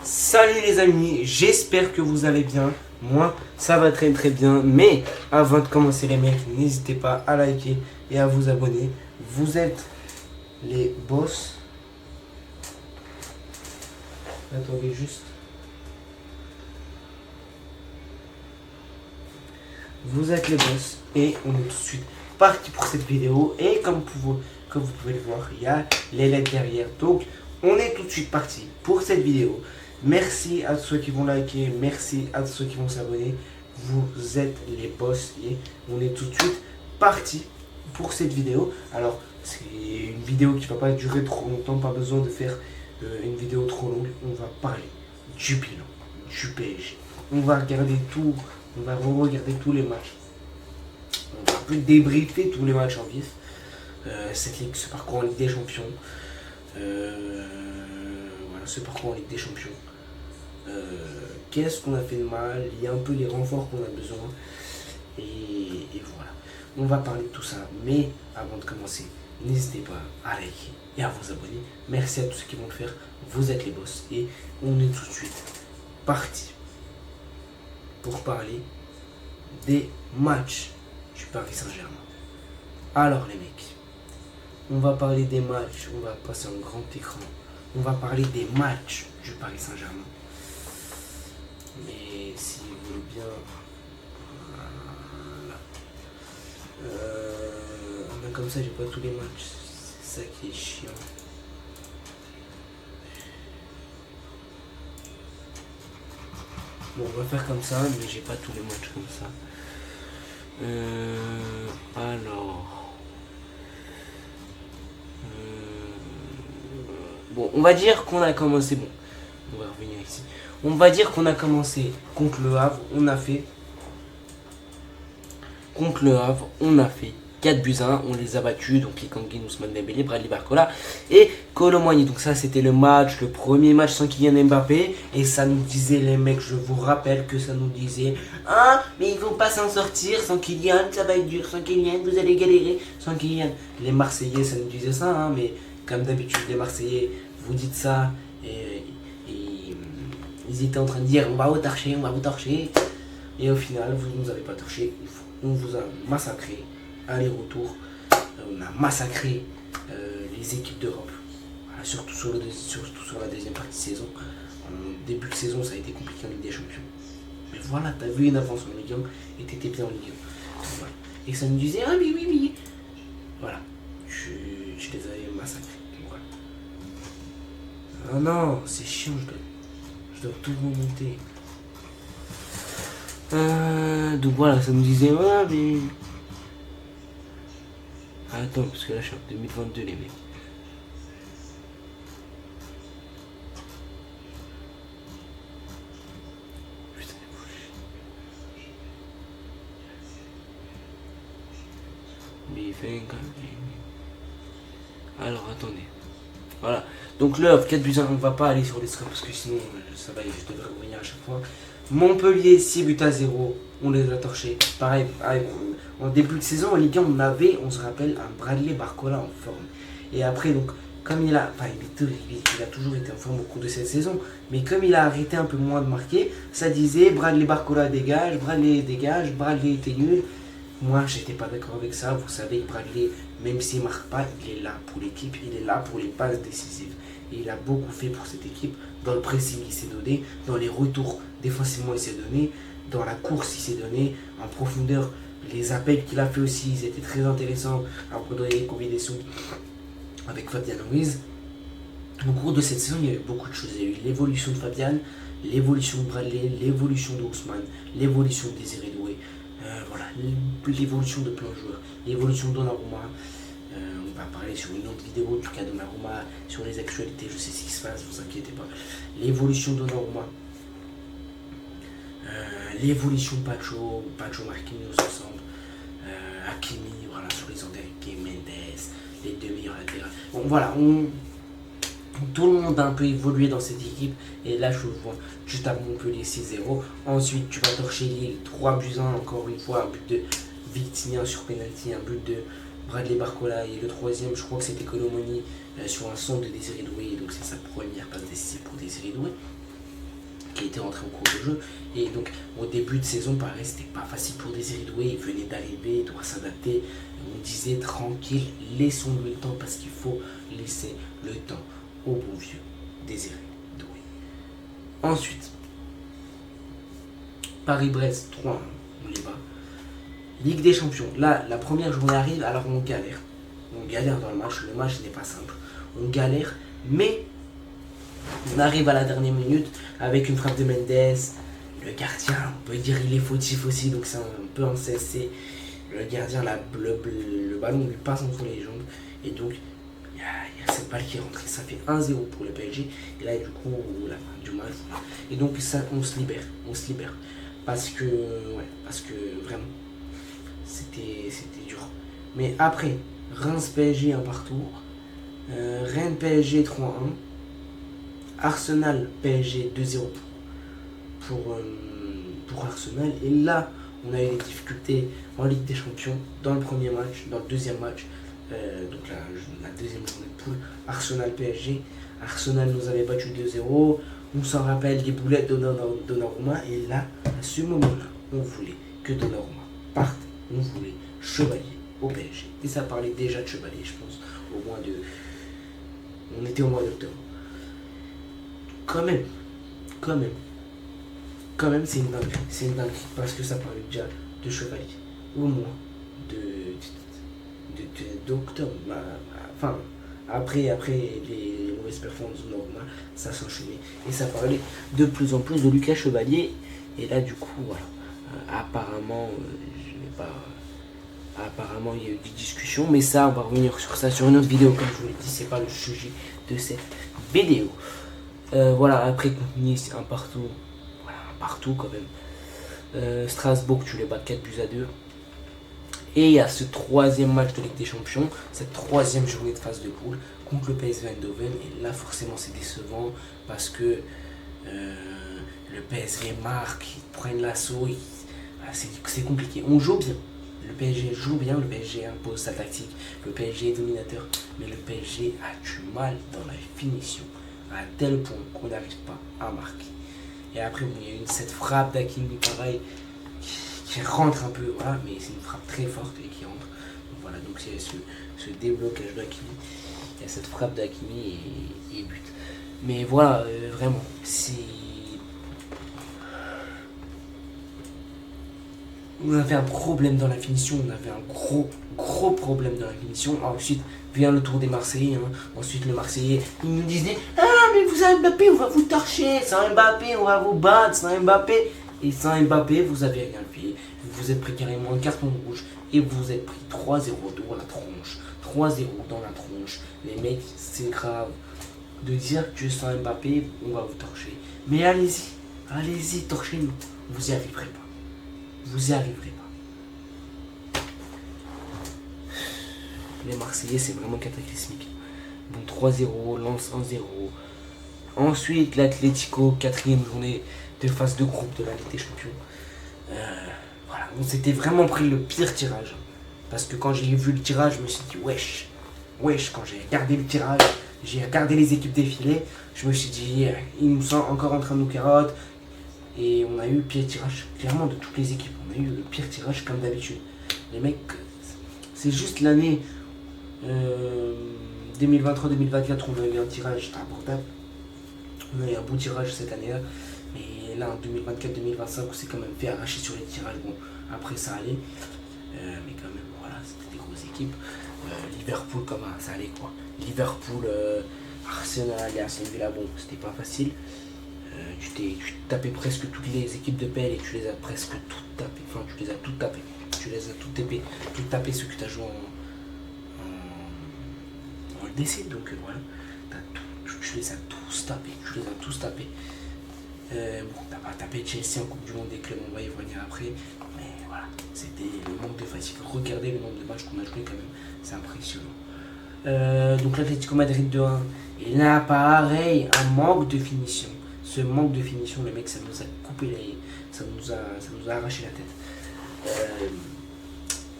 Salut les amis, j'espère que vous allez bien. Moi, ça va très très bien. Mais avant de commencer les mecs, n'hésitez pas à liker et à vous abonner. Vous êtes les boss. Attendez juste. Vous êtes les boss et on est tout de suite parti pour cette vidéo. Et comme vous pouvez le voir, il y a les lettres derrière. Donc, on est tout de suite parti pour cette vidéo. Merci à ceux qui vont liker, merci à ceux qui vont s'abonner. Vous êtes les boss et on est tout de suite parti pour cette vidéo. Alors, c'est une vidéo qui ne va pas durer trop longtemps, pas besoin de faire une vidéo trop longue. On va parler du bilan, du PSG. On va regarder tout, on va regarder tous les matchs. On va un peu débriefer tous les matchs en vif. Cette ligue, ce parcours en Ligue des Champions. Voilà, ce parcours en Ligue des Champions. Qu'est-ce qu'on a fait de mal, il y a un peu les renforts qu'on a besoin et voilà, on va parler de tout ça. Mais avant de commencer, n'hésitez pas à liker et à vous abonner. Merci à tous ceux qui vont le faire, vous êtes les boss et on est tout de suite parti pour parler des matchs du Paris Saint-Germain. Alors les mecs, on va parler des matchs, on va passer en grand écran, on va parler des matchs du Paris Saint-Germain. Mais si vous voulez bien, voilà. Comme ça, j'ai pas tous les matchs. C'est ça qui est chiant. Bon, on va faire comme ça, mais j'ai pas tous les matchs comme ça. Alors. Bon, on va dire qu'on a commencé. Bon, on va revenir ici. On va dire qu'on a commencé contre le Havre, on a fait 4-1, on les a battus, donc Kangin, Ousmane Dembélé, Bradley Barcola et Kolo Muani. Donc ça c'était le premier match sans Kylian Mbappé, et ça nous disait les mecs, je vous rappelle que ça nous disait mais ils vont pas s'en sortir sans Kylian, ça va être dur, sans Kylian, vous allez galérer sans Kylian. Les Marseillais ça nous disait ça, mais comme d'habitude les Marseillais vous dites ça et ils étaient en train de dire on va vous torcher, et au final vous ne nous avez pas torché, on vous a massacré, aller-retour, on a massacré les équipes d'Europe, voilà, surtout sur la deuxième partie de saison. En début de saison ça a été compliqué en Ligue des Champions, mais voilà, t'as vu une avance en Ligue 1 et t'étais bien en Ligue 1. Donc, voilà. Et ça nous disait oui, voilà, je les avais massacrés. Voilà. Ah non, c'est chiant, je dois tout remonter. Donc voilà, ça nous disait mais... Attends, parce que là je suis en 2022 les mecs. Putain, mais il fait alors attendez. Voilà. Donc le 4-1, on va pas aller sur les scores parce que sinon ça va, je devrais revenir à chaque fois. Montpellier 6-0, on les a torchés. Pareil, en début de saison en Ligue 1, on se rappelle, un Bradley Barcola en forme. Et après, donc, comme il a toujours été en forme au cours de cette saison, mais comme il a arrêté un peu moins de marquer, ça disait Bradley Barcola dégage, Bradley était nul. Moi, j'étais pas d'accord avec ça. Vous savez, Bradley, même s'il marque pas, il est là pour l'équipe, il est là pour les passes décisives. Et il a beaucoup fait pour cette équipe. Dans le pressing, il s'est donné. Dans les retours, défensivement, il s'est donné. Dans la course, il s'est donné. En profondeur, les appels qu'il a fait aussi, ils étaient très intéressants. Après, dans les combinaisons avec Fabian Ruiz. Au cours de cette saison, il y a eu beaucoup de choses. Il y a eu l'évolution de Fabian, l'évolution de Bradley, l'évolution d'Ousmane, l'évolution de Désiré Doué. Voilà, l'évolution de plein de joueurs, l'évolution de Donnarumma. On va parler sur une autre vidéo du cas de Donnarumma, sur les actualités, je sais ce qui se passe, vous inquiétez pas. L'évolution de Donnarumma, l'évolution de Pacho Marquinhos ensemble, Hakimi, voilà, sur les Enrique Mendes, les deux meilleurs latérales. Bon, voilà, tout le monde a un peu évolué dans cette équipe. Et là, je le vois, tu tapes Montpellier 6-0. Ensuite, tu vas torcher Lille 3-1, encore une fois, un but de Vitinha sur penalty, un but de Bradley Barcola. Et le troisième, je crois que c'était Kolo Muani sur un centre de Désiré Doué. Donc, c'est sa première passe décisive pour Désiré Doué. était rentré au cours de jeu. Et donc, au début de saison, pareil, c'était pas facile pour Désiré Doué. Il venait d'arriver, il doit s'adapter. On disait tranquille, laissons-lui le temps parce qu'il faut laisser le temps au bon vieux Désiré Doué. Ensuite, Paris-Brest 3-1, on les bat. Ligue des Champions. Là, la première journée arrive, alors on galère. On galère dans le match n'est pas simple. On galère, mais on arrive à la dernière minute avec une frappe de Mendes. Le gardien, on peut dire il est fautif aussi, donc c'est un peu un CSC. Le gardien, le ballon lui passe entre les jambes. Et donc, il y a cette balle qui est rentrée. Ça fait 1-0 pour le PSG. Et là, du coup, la fin du match. Et donc, ça, on se libère. Parce que vraiment, c'était dur. Mais après, Reims PSG 1 partout. Rennes PSG 3-1. Arsenal PSG 2-0 pour Arsenal. Et là, on a eu des difficultés en Ligue des Champions dans le premier match, dans le deuxième match. Donc la deuxième journée de poule, Arsenal PSG. Arsenal nous avait battu 2-0. On s'en rappelle des boulettes de Donnarumma. Et là, à ce moment-là, on voulait que Donnarumma parte. On voulait Chevalier au PSG. Et ça parlait déjà de Chevalier, je pense. On était au mois d'octobre. Quand même, c'est une dinguerie. Parce que ça parlait déjà de Chevalier. Au mois d'octobre. Enfin, après les mauvaises performances de Donnarumma, ça s'enchaînait. Et ça parlait de plus en plus de Lucas Chevalier. Et là, du coup, voilà. Apparemment, apparemment, il y a eu des discussions, mais ça, on va revenir sur ça sur une autre vidéo. Comme je vous l'ai dit, c'est pas le sujet de cette vidéo. Voilà, après Nice, un partout. Voilà, un partout quand même. Strasbourg, tu les bats 4-2. Et il y a ce troisième match de Ligue des Champions, cette troisième journée de phase de poule contre le PSV Eindhoven. Et là, forcément, c'est décevant parce que le PSV marque, ils prennent l'assaut. C'est compliqué. On joue bien. Le PSG joue bien, le PSG impose sa tactique, le PSG est dominateur, mais le PSG a du mal dans la finition, à tel point qu'on n'arrive pas à marquer. Et après, bon, il y a eu cette frappe d'Hakimi, pareil, qui rentre un peu, voilà, mais c'est une frappe très forte et qui rentre. Donc voilà, donc il y a ce déblocage d'Hakimi, il y a cette frappe d'Hakimi et but. Mais voilà, vraiment, on avait un problème dans la finition, on avait un gros problème dans la finition. Ensuite vient le tour des Marseillais. Ensuite le Marseillais, il nous disait ah mais vous avez Mbappé, on va vous torcher, sans Mbappé, on va vous battre, sans Mbappé. Et sans Mbappé, vous avez rien fait. Vous êtes pris carrément un carton rouge et vous êtes pris 3-0 dans la tronche. 3-0 dans la tronche. Les mecs, c'est grave de dire que sans Mbappé, on va vous torcher. Mais allez-y, torchez-nous. Vous y arriverez pas. Vous y arriverez pas. Les Marseillais, c'est vraiment cataclysmique. Bon, 3-0, Lens 1-0. Ensuite, l'Atlético, 4e journée de phase de groupe de la Ligue des Champions. Voilà, on s'était vraiment pris le pire tirage. Parce que quand j'ai vu le tirage, je me suis dit, wesh, quand j'ai regardé le tirage, j'ai regardé les équipes défiler, je me suis dit, ils nous sont encore en train de nous carotte. Et on a eu le pire tirage, clairement, de toutes les équipes. On a eu le pire tirage comme d'habitude. Les mecs, c'est juste l'année 2023-2024 où on a eu un tirage abordable. On a eu un beau tirage cette année-là. Mais là, en 2024-2025, on s'est quand même fait arracher sur les tirages. Bon, après ça allait. Mais quand même, voilà, c'était des grosses équipes. Liverpool, comment ça allait quoi. Liverpool, Arsenal et Aston Villa, bon, c'était pas facile. Tu tapais presque toutes les équipes de PL et tu les as presque toutes tapées. Enfin, tu les as toutes tapées. Tu les as toutes tapées ceux que tu as joué en LDC. Donc voilà, tu les as tous tapés. Bon, t'as pas tapé Chelsea en Coupe du Monde des clubs, on va y revenir après. Mais voilà, c'était le manque de fatigue. Regardez le nombre de matchs qu'on a joué quand même, c'est impressionnant. Donc l'Atlético Madrid 2-1. Et là, pareil, un manque de finition. Ce manque de finition, les mecs, ça nous a coupé ça nous a arraché la tête.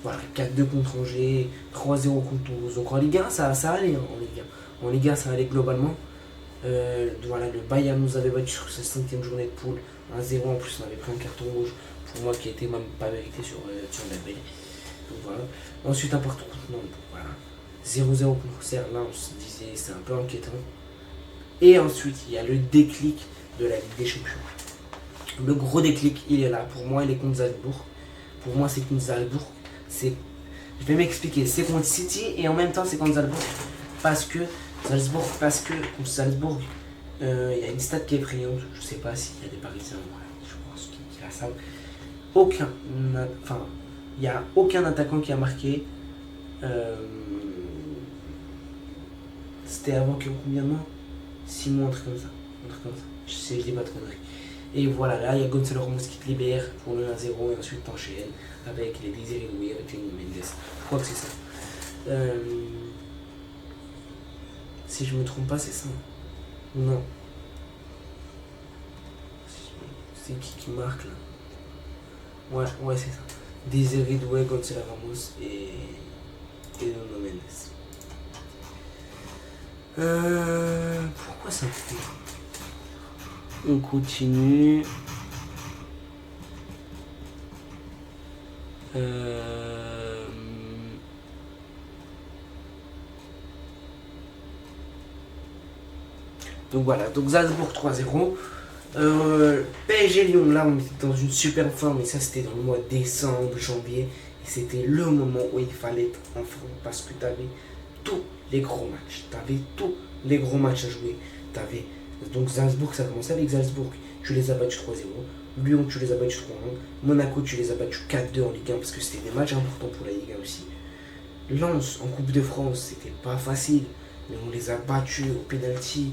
Voilà, 4-2 contre Angers, 3-0 contre Toulouse. Donc en Ligue 1, ça allait. En Ligue 1, ça allait globalement. Voilà, le Bayern nous avait battu sur sa 5e journée de poule. 1-0 en plus, on avait pris un carton rouge pour moi qui était même pas mérité sur Dembélé. Donc voilà. Ensuite, un partout contre Nantes. Voilà. 0-0 contre Auxerre. Là, on se disait c'est un peu inquiétant. Et ensuite, il y a le déclic de la Ligue des Champions. Le gros déclic, il est là. Pour moi, il est contre Salzbourg. Pour moi, c'est contre Salzbourg. Je vais m'expliquer. C'est contre City et en même temps, c'est contre Salzbourg. Parce que contre Salzbourg, il y a une stat qui est effrayante. Je ne sais pas s'il y a des Parisiens. Voilà, je pense qu'il y a ça. Il n'y a aucun attaquant qui a marqué. C'était avant que combien de mois 6 mois, un truc comme ça. Je dis pas de conneries. Et voilà, là, il y a Gonzalo Ramos qui te libère pour le 1-0 et ensuite t'enchaînes avec les Désiré Doué, avec les Mendes. Je crois que c'est ça. Si je me trompe pas, c'est ça. Non. C'est qui marque là? Ouais, c'est ça. Désiré Doué, Gonzalo Ramos et Nuno Mendes. Pourquoi ça me fait? On continue. Donc voilà, donc Salzbourg 3-0. PSG Lyon, là on était dans une super forme, et ça c'était dans le mois de décembre, janvier. Et c'était le moment où il fallait être en forme parce que tu avais tous les gros matchs. À jouer. Donc Salzbourg, ça a commencé avec Salzbourg. Tu les as battus 3-0. Lyon, tu les as battus 3-1. Monaco, tu les as battus 4-2 en Ligue 1 parce que c'était des matchs importants pour la Ligue 1 aussi. Lens, en Coupe de France, c'était pas facile, mais on les a battus au penalty.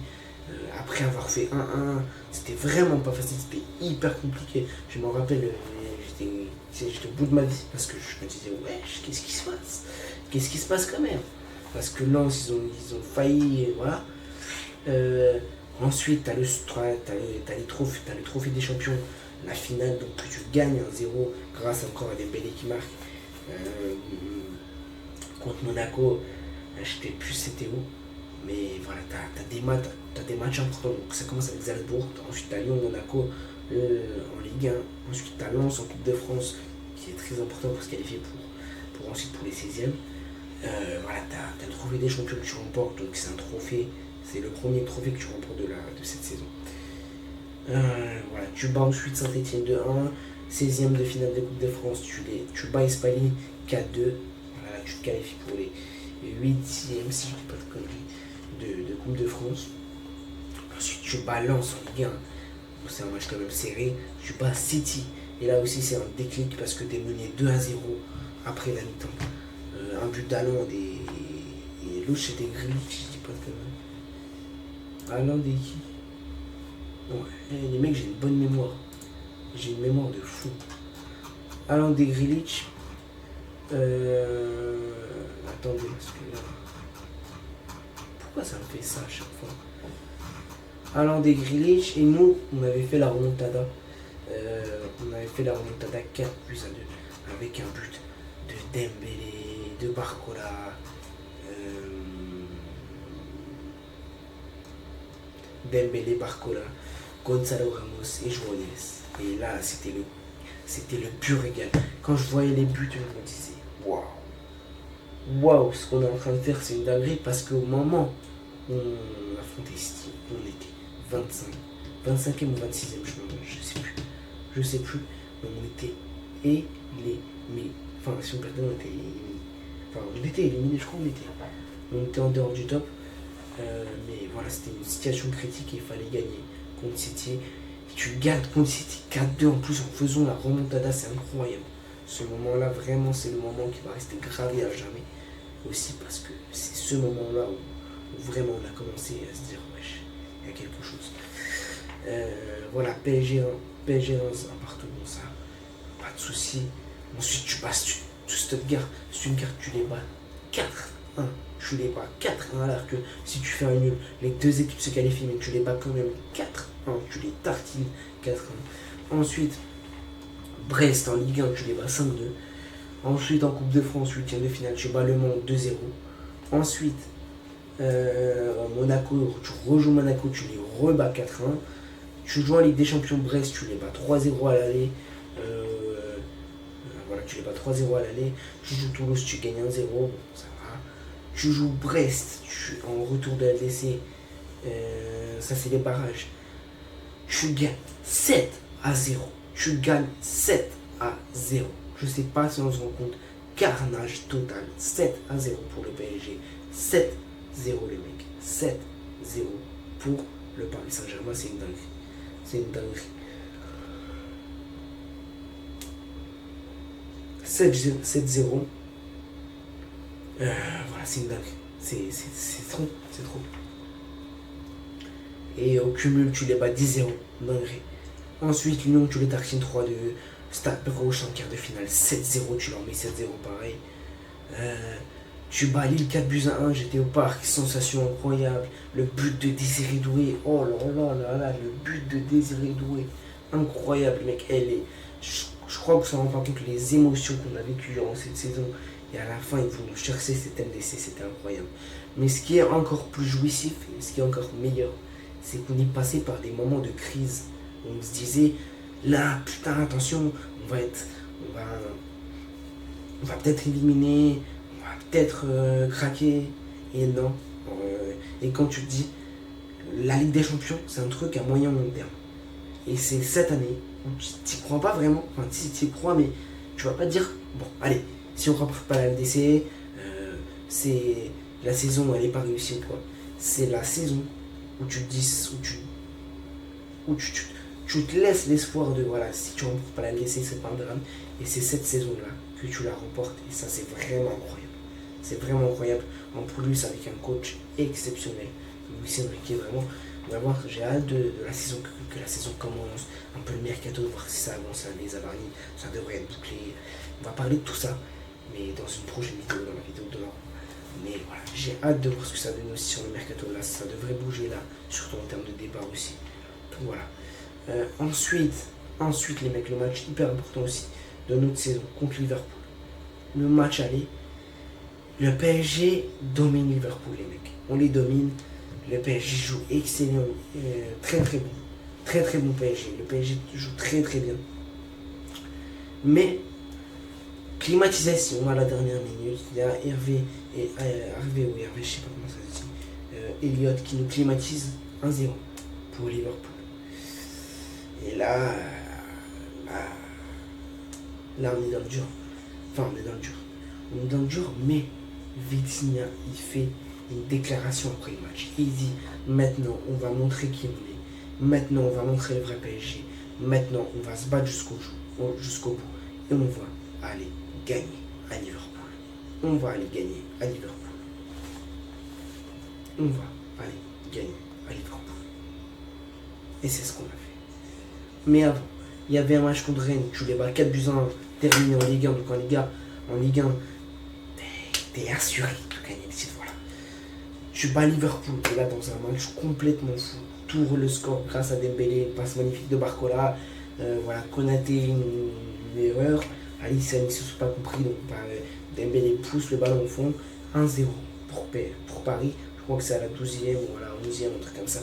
Après avoir fait 1-1, c'était vraiment pas facile, c'était hyper compliqué. Je me rappelle, j'étais au bout de ma vie parce que je me disais, wesh, qu'est-ce qui se passe quand même? Parce que Lens, ils ont failli, et voilà. Ensuite, t'as le trophée des champions, la finale, donc que tu gagnes 1-0 grâce encore à Dembélé qui marque contre Monaco. Je sais plus c'était où, mais voilà, t'as des matchs importants. Donc ça commence avec Salzbourg, ensuite t'as Lyon, Monaco en Ligue 1, ensuite t'as Lens en Coupe de France qui est très important pour se qualifier pour ensuite pour les 16e. Voilà, t'as le trophée des champions que tu remportes, donc c'est un trophée. C'est le premier trophée que tu remportes de cette saison. Voilà, tu bats ensuite Saint-Etienne 2-1, 16e de finale de Coupe de France, tu bats Espali 4-2. Voilà, tu te qualifies pour les 8e, si je ne dis pas de conneries, de Coupe de France. Ensuite, tu bats Lens en Ligue 1. C'est un match quand même serré. Tu bats City. Et là aussi, c'est un déclic parce que tu es mené 2-0 après la mi-temps. Un but d'Haaland et l'autre c'était Grealish, si je dis pas de conneries. Haaland et qui? Ouais, les mecs, j'ai une bonne mémoire. J'ai une mémoire de fou. Haaland et Grealish. Attendez, parce que là. Pourquoi ça me fait ça à chaque fois? Haaland et Grealish, et nous, on avait fait la remontada. 4 plus à 2 avec un but de Dembélé, de Barcola. Dembélé, Barcola, Gonzalo Ramos et João Neves. Et là, c'était le pur régal. Quand je voyais les buts, je me disais, waouh, ce qu'on est en train de faire, c'est une dinguerie parce qu'au moment où on affrontait City, on était 25e ou 26e, je sais plus, mais on était éliminés. Enfin, si on perdait, on était éliminés. Enfin, on était éliminés, je crois on était en dehors du top. Mais voilà, c'était une situation critique et il fallait gagner contre City. Tu gagnes contre City 4-2 en plus en faisant la remontada, c'est incroyable. Ce moment-là, vraiment, c'est le moment qui va rester gravé à jamais. Aussi parce que c'est ce moment-là où vraiment on a commencé à se dire, wesh, il y a quelque chose. Voilà, PSG 1, un partout, bon ça, pas de soucis. Ensuite, tu passes Stuttgart, tu les bats 4-1. Tu les bats 4-1 alors que si tu fais un nul, les deux équipes se qualifient mais tu les bats quand même 4-1, tu les tartines 4-1. Ensuite, Brest en Ligue 1, tu les bats 5-2. Ensuite en Coupe de France, 8e de finale, tu bats Le Mans 2-0. Ensuite, Monaco, tu rejoues Monaco, tu les rebats 4-1. Tu joues en Ligue des Champions Brest, tu les bats 3-0 à l'aller. Voilà, tu les bats 3-0 à l'aller. Tu joues Toulouse, tu gagnes 1-0. Bon, ça va. Tu joues Brest en retour de LDC. Ça, c'est les barrages. Tu gagnes 7-0. Tu gagnes 7-0. Je sais pas si on se rend compte. Carnage total. 7-0 pour le PSG. 7-0 les mecs. 7-0 pour le Paris Saint-Germain. C'est une dinguerie. C'est une dinguerie. 7-0. Voilà, c'est une dinguerie. C'est trop. C'est trop. Et au cumul, tu les bats 10-0. Dinguerie. Ensuite, Lyon, tu les tartines 3-2. Stade Roche en quart de finale 7-0. Tu leur mets 7-0 pareil. Tu bats Lille 4-1. J'étais au parc. Sensation incroyable. Le but de Désiré Doué. Oh là là là là. Le but de Désiré Doué. Incroyable, mec. Je crois que ça rend pas compte les émotions qu'on a vécues durant cette saison. Et à la fin, ils vont nous chercher cet MDC. C'était incroyable. Mais ce qui est encore plus jouissif, et ce qui est encore meilleur, c'est qu'on est passé par des moments de crise. On se disait, là, putain, attention, on va peut-être éliminer, on va peut-être craquer. Et non. Et quand tu te dis, la Ligue des Champions, c'est un truc à moyen long terme. Et c'est cette année où tu n'y crois pas vraiment. Enfin, si tu y crois, mais tu vas pas dire, bon, allez, si on ne remporte pas la LDC, c'est la saison, elle n'est pas réussie ou quoi. C'est la saison où tu te dis, où tu te laisses l'espoir de, voilà, si tu ne remportes pas la LDC, c'est pas un drame. Et c'est cette saison-là que tu la remportes. Et ça, c'est vraiment incroyable. C'est vraiment incroyable. En plus, avec un coach exceptionnel. Luis Enrique, vraiment. J'ai hâte de la saison, que la saison commence, un peu le mercato, voir si ça avance, les Zavarni, ça devrait être bouclé. On va parler de tout ça, mais dans une prochaine vidéo, dans la vidéo de l'an. Mais voilà, j'ai hâte de voir ce que ça donne aussi sur le mercato. Là, ça devrait bouger là, surtout en termes de départ aussi. Donc voilà. Ensuite, les mecs, le match hyper important aussi de notre saison contre Liverpool. Le match aller, le PSG domine Liverpool, les mecs. On les domine. Le PSG joue excellent, très très bon. Très très bon PSG. Le PSG joue très très bien. Mais, climatisation à la dernière minute. Il y a Hervé, je sais pas comment ça se dit. Elliott qui nous climatise 1-0 pour Liverpool. Et là, on est dans le dur. Enfin, on est dans le dur. On est dans le dur, mais Vitinha, il fait une déclaration après le match. Il dit, maintenant, on va montrer qui on est. Maintenant, on va montrer le vrai PSG. Maintenant, on va se battre jusqu'au bout. Et on va aller gagner à Liverpool. On va aller gagner à Liverpool. On va aller gagner à Liverpool. Et c'est ce qu'on a fait. Mais avant, il y avait un match contre Rennes. Tu les bats 4-1, terminé en Ligue 1. Donc en Ligue 1, t'es assuré de gagner le titre. Voilà. Tu bats Liverpool. Et là, dans un match complètement fou. Tu ouvres le score grâce à Dembélé, une passe magnifique de Barcola. Voilà, Konaté, une erreur. Alice ne se sont pas compris. Donc Dembélé pousse le ballon au fond. 1-0 pour Paris. Je crois que c'est à la 12e ou à la 11e, un truc comme ça.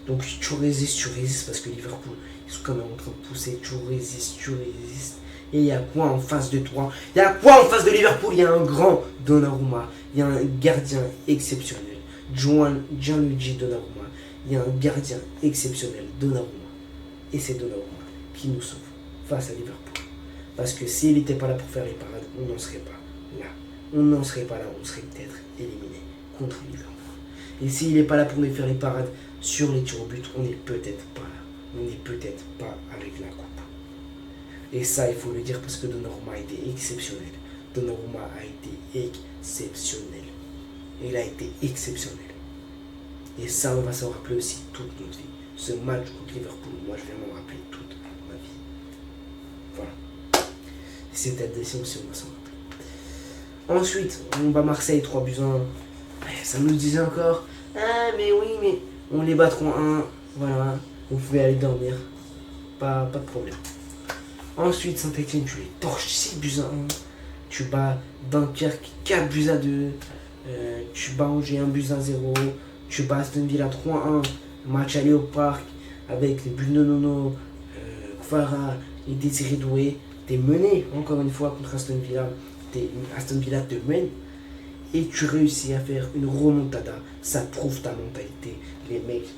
Donc tu résistes parce que Liverpool, ils sont quand même en train de pousser. Tu résistes. Et il y a quoi en face de toi? Il y a quoi en face de Liverpool? Il y a un grand Donnarumma. Il y a un gardien exceptionnel. Gianluigi Donnarumma. Il y a un gardien exceptionnel, Donnarumma. Et c'est Donnarumma qui nous sauve face à Liverpool. Parce que s'il n'était pas là pour faire les parades, on n'en serait pas là. On serait peut-être éliminé contre Liverpool. Et s'il n'est pas là pour faire les parades sur les tirs au but, on n'est peut-être pas là. On n'est peut-être pas avec la coupe. Et ça, il faut le dire parce que Donnarumma a été exceptionnel. Donnarumma a été exceptionnel. Il a été exceptionnel. Et ça, on va s'en rappeler aussi toute notre vie. Ce match contre Liverpool, moi, je vais m'en rappeler toute ma vie. Voilà. C'est cette décision aussi, on va s'en rappeler. Ensuite, on bat Marseille 3-1. Ça nous disait encore, ah, mais oui, mais on les bat 3-1. Voilà, vous pouvez aller dormir. Pas de problème. Ensuite, Saint-Etienne, tu les torches 6-1. Tu bats Dunkerque 4-2. Tu bats Angers 1-0, tu bats Aston Villa 3-1, match aller au parc avec les buts de Nono, Kvara et Désiré Doué. T'es mené encore une fois contre Aston Villa, Aston Villa te mène et tu réussis à faire une remontada. Ça prouve ta mentalité, les mecs.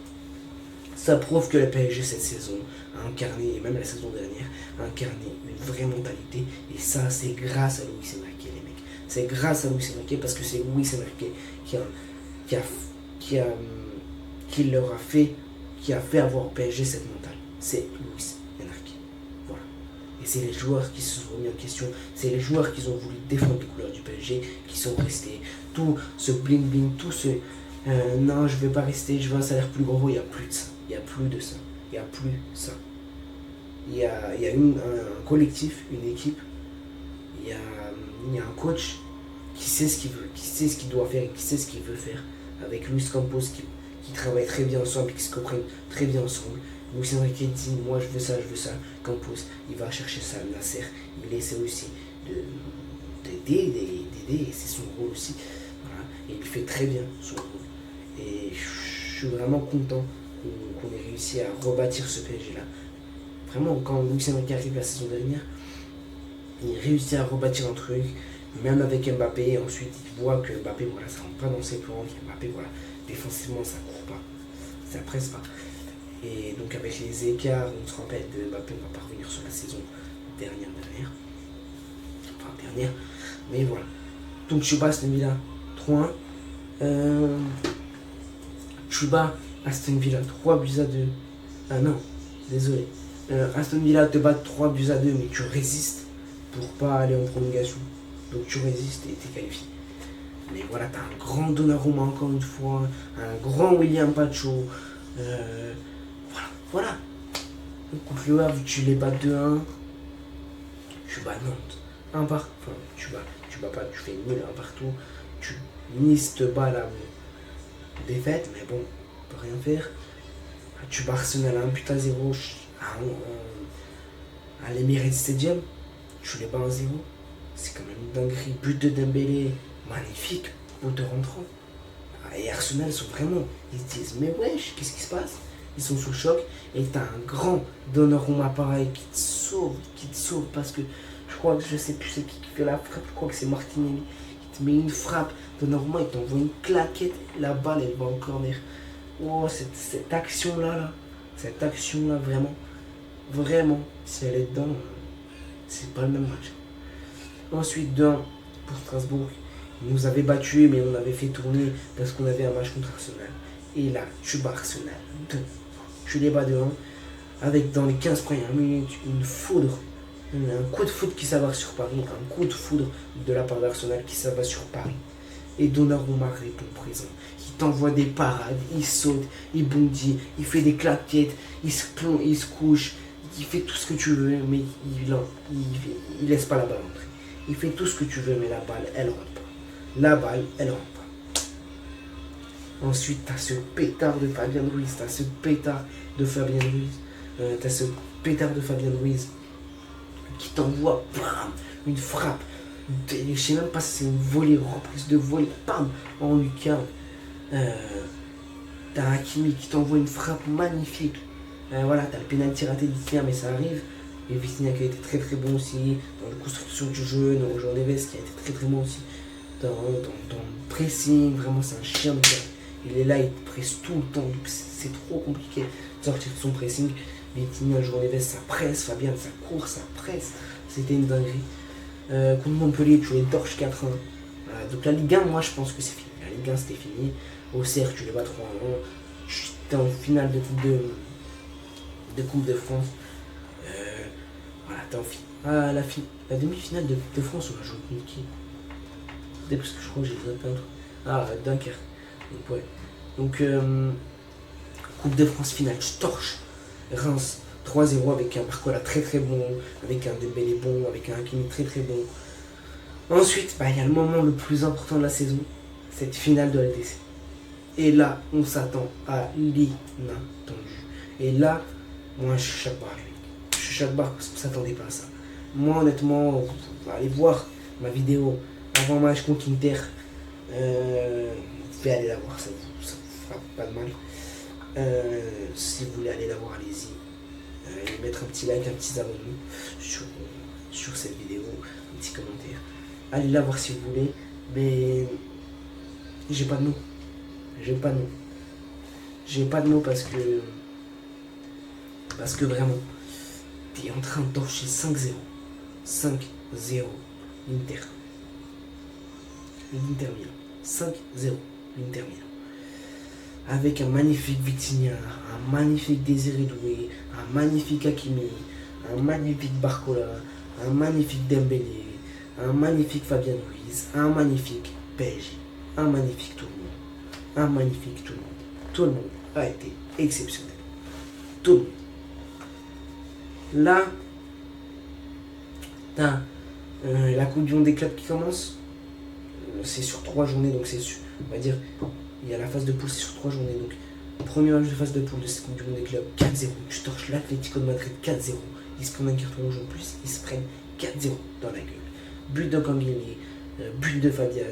Ça prouve que le PSG cette saison a incarné, et même la saison dernière, a incarné une vraie mentalité. Et ça, c'est grâce à Luis Enrique, les mecs. C'est grâce à Luis Enrique parce que c'est Luis Enrique qui a fait avoir au PSG cette mentale. C'est Luis Enrique. Voilà. Et c'est les joueurs qui se sont remis en question. C'est les joueurs qui ont voulu défendre les couleurs du PSG qui sont restés. Tout ce bling bling, tout ce non, je vais pas rester, je veux un salaire plus gros. Il n'y a plus de ça. Il n'y a plus de ça. Il n'y a plus ça. Il y a un collectif, une équipe. Il y a un coach qui sait ce qu'il veut, qui sait ce qu'il doit faire et qui sait ce qu'il veut faire. Avec Luis Campos qui travaille très bien ensemble et qui se comprennent très bien ensemble. Luis Enrique dit moi je veux ça. Campos, il va chercher ça. Nasser, il essaie aussi d'aider et c'est son rôle aussi. Voilà. Et il fait très bien son rôle. Et je suis vraiment content qu'on ait réussi à rebâtir ce PSG là. Vraiment, quand Luis Enrique arrive la saison dernière, il réussit à rebâtir un truc, même avec Mbappé. Ensuite, il voit que Mbappé, voilà, ça rentre pas dans ses plans. Mbappé, voilà, défensivement, ça court pas, ça presse pas. Et donc, avec les écarts, on se rappelle de Mbappé, on va pas revenir sur la saison dernière. Enfin, dernière. Mais voilà. Donc, tu bats Aston Villa 3-1. Tu bats Aston Villa 3-2. Ah non, désolé. Aston Villa te bat 3-2, mais tu résistes pour pas aller en prolongation. Donc tu résistes et t'es qualifié. Mais voilà, t'as un grand Donnarumma encore une fois, un grand William Pacho. Voilà. Donc, contre le Havre, tu les bats 2-1. Tu bats Nantes. Enfin, tu bats pas, tu fais nul un partout. Nice te bat la défaite, mais bon, on peut rien faire. Tu bats Arsenal 1-0 à l'Emirates Stadium. Tu les bats 1-0. C'est quand même une dinguerie. But de Dembélé, magnifique, pour te rentrant. Et Arsenal sont vraiment, ils se disent mais wesh, qu'est-ce qui se passe? Ils sont sous le choc. Et t'as un grand Donnarumma pareil qui te sauve parce que je sais plus c'est qui fait la frappe, je crois que c'est Martinelli qui te met une frappe. Donnarumma il t'envoie une claquette, la balle elle va en corner. Oh, cette action-là, vraiment, si elle est dedans, c'est pas le même match. Ensuite, 2-1 pour Strasbourg. Ils nous avaient battus, mais on avait fait tourner parce qu'on avait un match contre Arsenal. Et là, tu bats Arsenal. Tu les bats 2-1 avec dans les 15 premières minutes une foudre, un coup de foudre qui s'abat sur Paris, un coup de foudre de la part d'Arsenal qui s'abat sur Paris. Et Donnarumma répond présent. Il t'envoie des parades, il saute, il bondit, il fait des claquettes, il se plonge, il se couche, il fait tout ce que tu veux, mais il laisse pas la balle entrer. Il fait tout ce que tu veux, mais la balle, elle rentre pas. Ensuite, t'as ce pétard de Fabien Ruiz, qui t'envoie une frappe. Je sais même pas si c'est une volée, reprise de volée, bam, en lucarne. T'as Hakimi qui t'envoie une frappe magnifique. Voilà, t'as le pénalty raté d'Itinha, mais ça arrive. Et Vitinha qui a été très très bon aussi dans la construction du jeu, dans Jean Neves qui a été très très bon aussi dans le pressing. Vraiment, c'est un chien de guerre. Il est là, il presse tout le temps, donc c'est trop compliqué de sortir de son pressing. Vitinha, Jean Neves, ça presse, Fabien, ça court, ça presse. C'était une dinguerie. Contre Montpellier, tu les torches 4-1. Donc la Ligue 1, moi je pense que c'est fini. La Ligue 1 c'était fini. Auxerre, tu les bats 3-1. Tu es en finale de Coupe de France. Voilà, t'es en finale. La demi-finale de Coupe de France, on va jouer contre qui? Dès parce que je crois que j'ai zappé un truc. Dunkerque. Donc ouais. Donc Coupe de France finale, tu torches Reims 3-0 avec un Barcola très très bon, avec un Dembélé bon, avec un Hakimi très très bon. Ensuite, il y a le moment le plus important de la saison, cette finale de LDC. Et là, on s'attend à l'inattendu. Et là, moi je suis chaque barre. Je suis chaque barre parce qu'on ne s'attendait pas à ça. Moi honnêtement, allez voir ma vidéo avant match contre Inter. Vous pouvez aller la voir, ça vous fera pas de mal. Si vous voulez aller la voir, allez-y. Et mettre un petit like, un petit abonnement sur cette vidéo, un petit commentaire. Allez la voir si vous voulez, mais j'ai pas de mots. J'ai pas de mots. J'ai pas de mots parce que vraiment, t'es en train de torcher 5-0. 5-0. L'Inter. L'Inter Milan. 5-0. L'Inter Milan. Avec un magnifique Vitinha, un magnifique Désiré Doué, un magnifique Hakimi, un magnifique Barcola, un magnifique Dembélé, un magnifique Fabien Ruiz, un magnifique PSG, un magnifique tout le monde. Un magnifique tout le monde. Tout le monde a été exceptionnel. Tout le monde. Là, t'as la Coupe du Monde des clubs qui commence. C'est sur 3 journées, donc c'est sûr. On va dire, il y a la phase de poule, c'est sur 3 journées. Donc, premier match de phase de poule de cette Coupe du Monde des clubs, 4-0. Tu torches l'Atlético de Madrid 4-0. Ils se prennent un carton rouge en plus, ils se prennent 4-0 dans la gueule. But de Kangini, but de Fabian.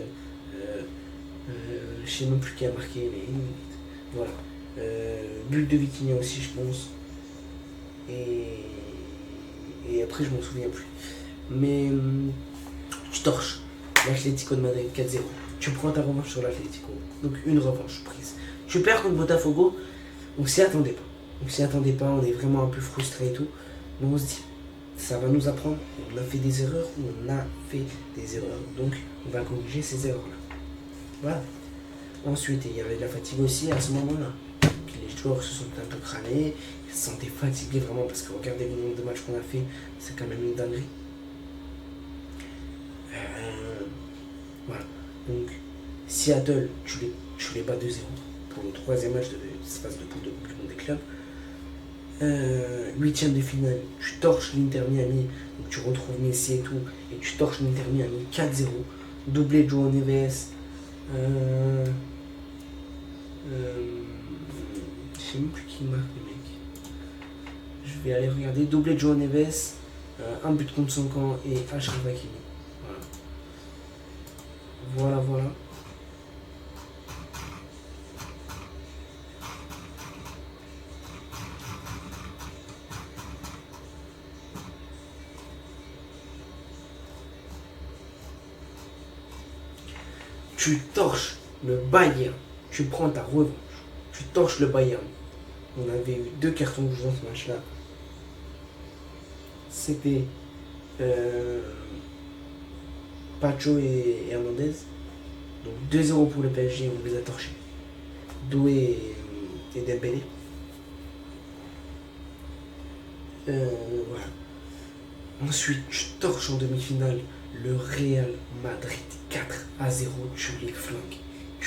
Je sais même plus qui a marqué, mais voilà. But de Vitinha aussi, je pense. Et après, je m'en souviens plus. Mais tu torches l'Atlético de Madrid 4-0. Tu prends ta revanche sur l'Atlético. Donc une revanche prise. Tu perds contre Botafogo. On s'y attendait pas. On s'y attendait pas. On est vraiment un peu frustré et tout. Mais on se dit, ça va nous apprendre. On a fait des erreurs. Donc on va corriger ces erreurs-là. Voilà. Ensuite, il y avait de la fatigue aussi à ce moment-là. Les joueurs se sont un peu cramés. Ils se sentaient fatigués vraiment parce que regardez le nombre de matchs qu'on a fait. C'est quand même une dinguerie. Voilà. Donc, Seattle, tu les bats 2-0 pour le 3e match de cette phase de poule de Coupe du Monde des clubs. 8e de finale, tu torches l'Inter Miami, donc tu retrouves Messi et tout, et tu torches l'Inter Miami 4-0. Doublé de João Neves. Je sais même plus qui marque les mecs. Je vais aller regarder. Doublé de João Neves, un but contre son camp et Achraf Hakimi. Voilà. Tu torches le Bayern. Tu prends ta revanche. Tu torches le Bayern. On avait eu 2 cartons rouges dans ce match-là. C'était Pacho et Hernandez. Donc 2-0 pour le PSG, on les a torchés. Doué et Dembélé. Voilà. Ensuite, tu torches en demi-finale le Real Madrid 4-0. Tu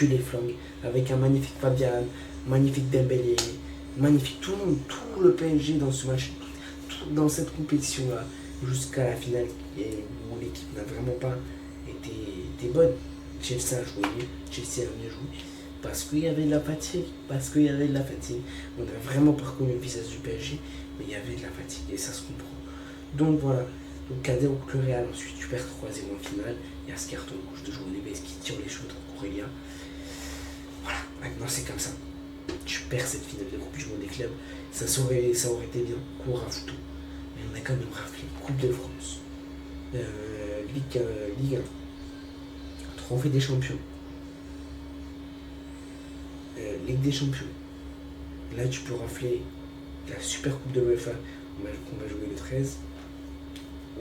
les flanques avec un magnifique Fabian, magnifique Dembélé, magnifique tout le monde, tout le PSG dans ce match, dans cette compétition-là, jusqu'à la finale où l'équipe n'a vraiment pas été bonne. Chelsea a joué mieux, Chelsea a mieux joué, parce qu'il y avait de la fatigue, On n'a vraiment pas reconnu le visage du PSG, mais il y avait de la fatigue, et ça se comprend. Donc voilà, donc 4-0 contre le Real, ensuite tu perds 3-0 en finale, il y a ce carton rouge de João Neves qui tire les cheveux de Corellia. Voilà, maintenant c'est comme ça. Tu perds cette finale de Coupe du Monde des clubs, ça aurait été bien qu'on rafle tout. Mais on a quand même raflé Coupe de France, Ligue 1, Trophée des champions, Ligue des champions. Là tu peux rafler la Super Coupe de l'UEFA qu'on va jouer le 13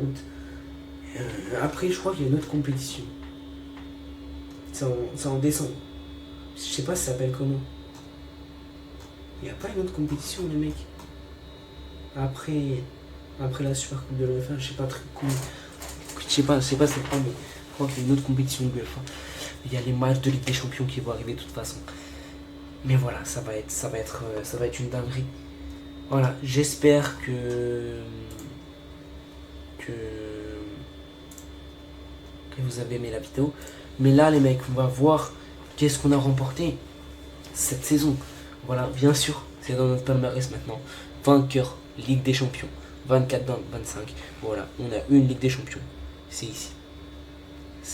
août. Après je crois qu'il y a une autre compétition. C'est en décembre. Je sais pas si ça s'appelle comment. Il n'y a pas une autre compétition les mecs. Après la Super Coupe de l'UEFA, je sais pas très cool. Je sais pas c'est quoi, mais je crois qu'il y a une autre compétition de l'UEFA. Il y a les matchs de Ligue des Champions qui vont arriver de toute façon. Mais voilà, ça va être une dinguerie. Voilà, j'espère que vous avez aimé la vidéo. Mais là les mecs, on va voir qu'est-ce qu'on a remporté cette saison. Voilà, bien sûr, c'est dans notre palmarès maintenant. Vainqueur Ligue des Champions, 24-25. Voilà, on a une Ligue des Champions. C'est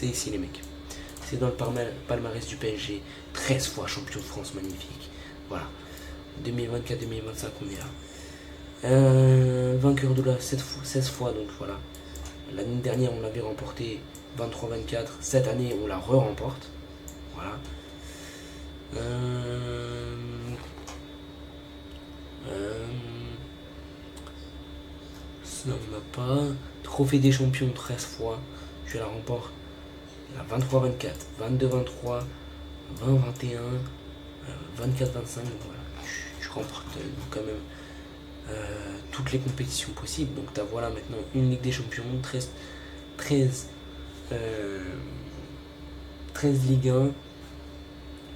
ici les mecs. C'est dans le palmarès du PSG. 13 fois champion de France, magnifique. Voilà. 2024-2025, on est là. Vainqueur de la 16 fois, donc voilà. L'année dernière, on l'avait remporté 23-24. Cette année, on la re-remporte. Voilà. Sinon, on n'a pas. Trophée des champions 13 fois. Je la remporte. La 23-24, 22-23, 20-21, 24-25. Voilà. Je remporte quand même toutes les compétitions possibles. Donc, tu as voilà maintenant une Ligue des Champions, 13 Ligue 1.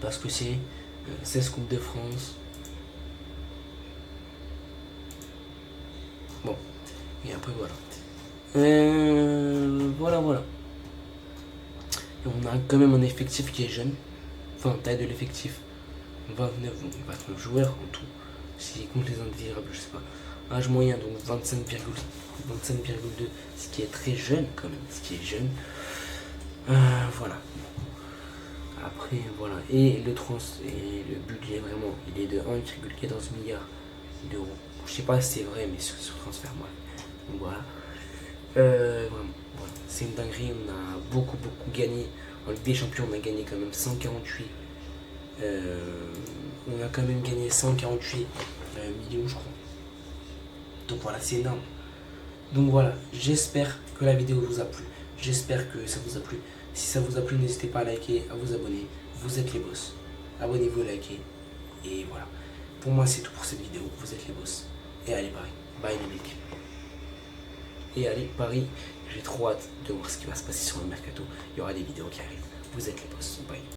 Parce que c'est 16 Coupes de France. Bon, et après voilà. Voilà. Et on a quand même un effectif qui est jeune. Enfin, taille de l'effectif 29 joueurs en tout. Si compte les indésirables, je sais pas. Âge moyen, donc 25,2, ce qui est très jeune quand même. Ce qui est jeune. Voilà. Après, voilà. Et le budget, vraiment, il est de 1,14 milliard d'euros. Je sais pas si c'est vrai, mais sur transfert, moi. Donc voilà. Vraiment, voilà. C'est une dinguerie. On a beaucoup gagné. En Ligue des Champions, on a gagné quand même 148. On a quand même gagné 148 millions, je crois. Donc voilà, c'est énorme. Donc voilà, j'espère que la vidéo vous a plu. J'espère que ça vous a plu. Si ça vous a plu, n'hésitez pas à liker, à vous abonner. Vous êtes les boss. Abonnez-vous, likez. Et voilà. Pour moi, c'est tout pour cette vidéo. Vous êtes les boss. Et allez, Paris. Bye les mecs. Et allez, Paris. J'ai trop hâte de voir ce qui va se passer sur le mercato. Il y aura des vidéos qui arrivent. Vous êtes les boss. Bye.